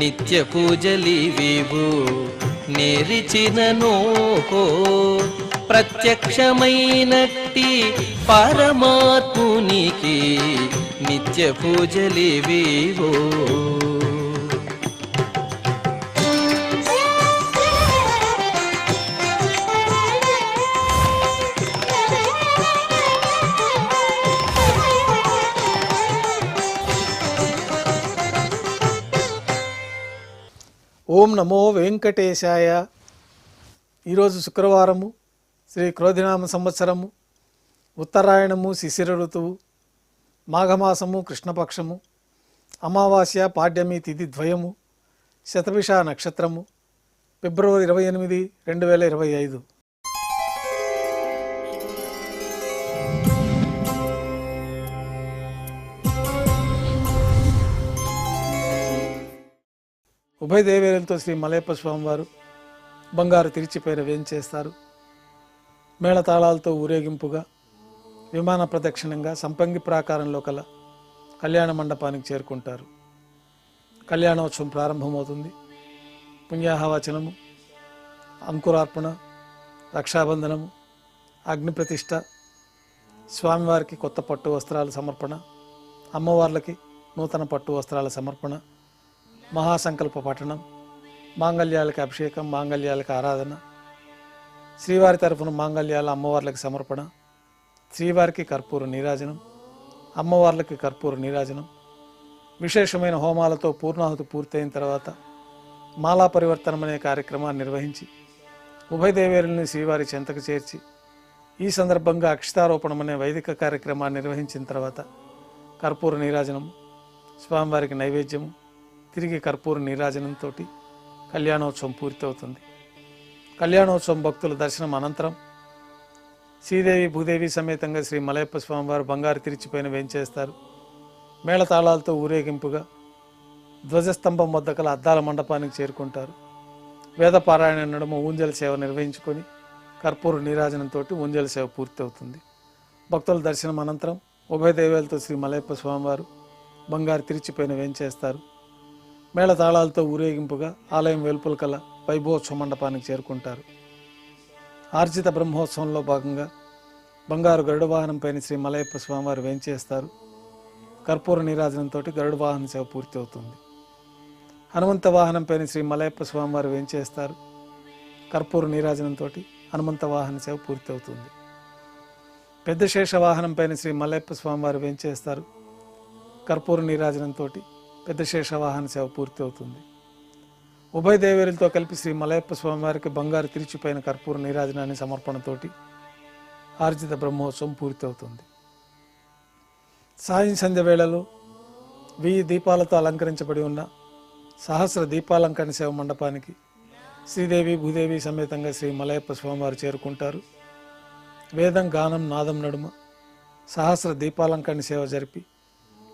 నిత్య పూజలివివు నేరిచిననోహో ప్రత్యక్షమైనట్టి పరమాత్మునికి నిత్య పూజలివివో. ఓం నమో వెంకటేశాయ. ఈరోజు శుక్రవారము, శ్రీ క్రోధినామ సంవత్సరము, ఉత్తరాయణము, శిశిర ఋతువు, మాఘమాసము, కృష్ణపక్షము, అమావాస్య, పాడ్యమి తిథి ద్వయము, శతభిష నక్షత్రము, ఫిబ్రవరి 28, 2025. ఉభయ దేవేరులతో శ్రీ మలయప్ప స్వామివారు బంగారు తిరిచిపైన వేంచేస్తారు. మేళతాళాలతో ఊరేగింపుగా విమాన ప్రదక్షిణంగా సంపంగి ప్రాకారంలో కల కళ్యాణ మండపానికి చేరుకుంటారు. కళ్యాణోత్సవం ప్రారంభమవుతుంది. పుణ్యాహవచనము, అంకురార్పణ, రక్షాబంధనము, అగ్నిప్రతిష్ఠ, స్వామివారికి కొత్త పట్టు వస్త్రాల సమర్పణ, అమ్మవార్లకి నూతన పట్టు వస్త్రాల సమర్పణ, మహాసంకల్ప పఠనం, మాంగళ్యాలకు అభిషేకం, మాంగళ్యాలకు ఆరాధన, శ్రీవారి తరఫున మాంగళ్యాల అమ్మవార్లకి సమర్పణ, శ్రీవారికి కర్పూర నీరాజనం, అమ్మవార్లకి కర్పూర నీరాజనం, విశేషమైన హోమాలతో పూర్ణాహుతి పూర్తయిన తర్వాత మాలా పరివర్తనం అనే కార్యక్రమాన్ని నిర్వహించి ఉభయ దేవేరుల్ని శ్రీవారి చెంతకు చేర్చి ఈ సందర్భంగా అక్షతారోపణం అనే వైదిక కార్యక్రమాన్ని నిర్వహించిన తర్వాత కర్పూర నీరాజనం, స్వామివారికి నైవేద్యము, తిరిగి కర్పూర నీరాజనంతో కళ్యాణోత్సవం పూర్తవుతుంది. కళ్యాణోత్సవం భక్తుల దర్శనం అనంతరం శ్రీదేవి భూదేవి సమేతంగా శ్రీ మలయప్ప స్వామివారు బంగారు తిరిచిపైన వేంచేస్తారు. మేళతాళాలతో ఊరేగింపుగా ధ్వజస్తంభం వద్ద కల అద్దాల మండపానికి చేరుకుంటారు. వేదపారాయణ నడుమ ఊంజల సేవ నిర్వహించుకొని కర్పూర నీరాజనంతో ఊంజల సేవ పూర్తవుతుంది. భక్తుల దర్శనం అనంతరం ఉభయ దేవేలతో శ్రీ మలయప్ప స్వామివారు బంగారు తిరిచిపైన వేంచేస్తారు. మేళతాళాలతో ఊరేగింపుగా ఆలయం వెలుపల కల వైభవోత్సవ మండపానికి చేరుకుంటారు. ఆర్జిత బ్రహ్మోత్సవంలో భాగంగా బంగారు గరుడ వాహనంపైన శ్రీ మలయప్ప స్వామివారు వేంచేస్తారు. కర్పూర నీరాజనంతో గరుడ వాహన సేవ పూర్తి అవుతుంది. హనుమంత వాహనంపైన శ్రీ మలయప్ప స్వామివారు వేంచేస్తారు. కర్పూర నీరాజనంతో హనుమంత వాహన సేవ పూర్తి అవుతుంది. పెద్ద శేష వాహనంపైన శ్రీ మలయప్ప స్వామివారు వేంచేస్తారు. కర్పూర నీరాజనంతో పెద్ద శేష వాహన సేవ పూర్తి అవుతుంది. ఉభయ దేవేరులతో కలిపి శ్రీ మలయప్ప స్వామివారికి బంగారు తిరిచిపైన కర్పూర నీరాజనాన్ని సమర్పణతోటి ఆర్జిత బ్రహ్మోత్సవం పూర్తి అవుతుంది. సాయం సంధ్య వేళలో 1000 దీపాలతో అలంకరించబడి ఉన్న సహస్ర దీపాలంకరణ సేవ మండపానికి శ్రీదేవి భూదేవి సమేతంగా శ్రీ మలయప్ప స్వామివారు చేరుకుంటారు. వేదం, గానం, నాదం నడుమ సహస్ర దీపాలంకరణ సేవ జరిపి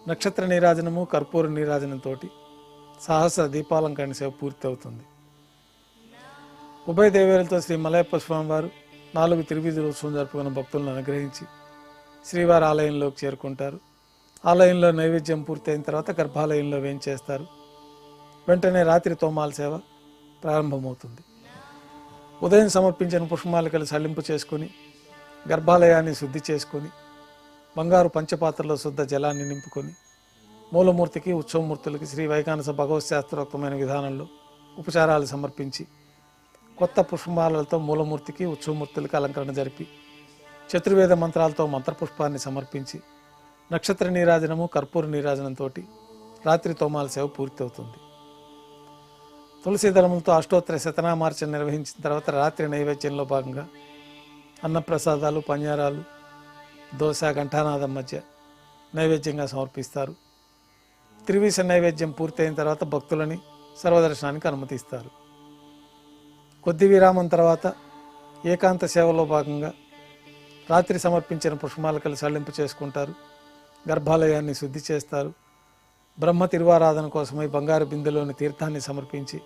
నక్షత్ర నీరాజనము, కర్పూర నీరాజనంతో సహస్ర దీపాలంకరణ సేవ పూర్తి అవుతుంది. ఉభయ దేవేరులతో శ్రీ మలయప్ప స్వామివారు 4 తిరువీధుల ఉత్సవం జరుపుకున్న భక్తులను అనుగ్రహించి శ్రీవారి ఆలయంలోకి చేరుకుంటారు. ఆలయంలో నైవేద్యం పూర్తయిన తర్వాత గర్భాలయంలో వేంచేస్తారు. వెంటనే రాత్రి తోమాల సేవ ప్రారంభమవుతుంది. ఉదయం సమర్పించిన పుష్పమాలికలు సల్లింపు చేసుకొని గర్భాలయాన్ని శుద్ధి చేసుకొని బంగారు పంచపాత్రలో శుద్ధ జలాన్ని నింపుకొని మూలమూర్తికి, ఉత్సవమూర్తులకి శ్రీ వైకానస భగవత్ శాస్త్రోక్తమైన విధానంలో ఉపచారాలు సమర్పించి కొత్త పుష్పమాలలతో మూలమూర్తికి, ఉత్సవమూర్తులకి అలంకరణ జరిపి చతుర్వేద మంత్రాలతో మంత్రపుష్పాన్ని సమర్పించి నక్షత్ర నీరాజనము, కర్పూర నీరాజనంతో రాత్రి తోమాల సేవ పూర్తి అవుతుంది. తులసి దళములతో అష్టోత్తర శతనామార్చన నిర్వహించిన తర్వాత రాత్రి నైవేద్యంలో భాగంగా అన్నప్రసాదాలు, పన్యారాలు, దోశ, ఘంటానాదం మధ్య నైవేద్యంగా సమర్పిస్తారు. త్రివీస నైవేద్యం పూర్తయిన తర్వాత భక్తులని సర్వదర్శనానికి అనుమతిస్తారు. కొద్ది విరామం తర్వాత ఏకాంత సేవలో భాగంగా రాత్రి సమర్పించిన పుష్పమాలికలు సల్లింపు చేసుకుంటారు. గర్భాలయాన్ని శుద్ధి చేస్తారు. బ్రహ్మ తిరువారాధన కోసమై బంగారు బిందెలోని తీర్థాన్ని సమర్పించి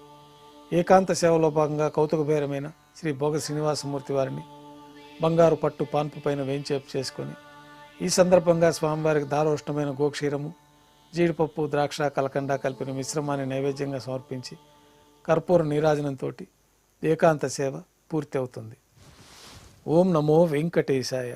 ఏకాంత సేవలో భాగంగా కౌతుకబేరమైన శ్రీ భోగ శ్రీనివాసమూర్తి వారిని బంగారు పట్టు పాన్పు పైన వేంచేపు చేసుకొని ఈ సందర్భంగా స్వామివారికి దారోష్ణమైన గోక్షీరము, జీడిపప్పు ద్రాక్ష కలకండ కలిపిన మిశ్రమాన్ని నైవేద్యంగా సమర్పించి కర్పూర నీరాజనంతో ఏకాంత సేవ పూర్తి అవుతుంది. ఓం నమో వెంకటేశాయ.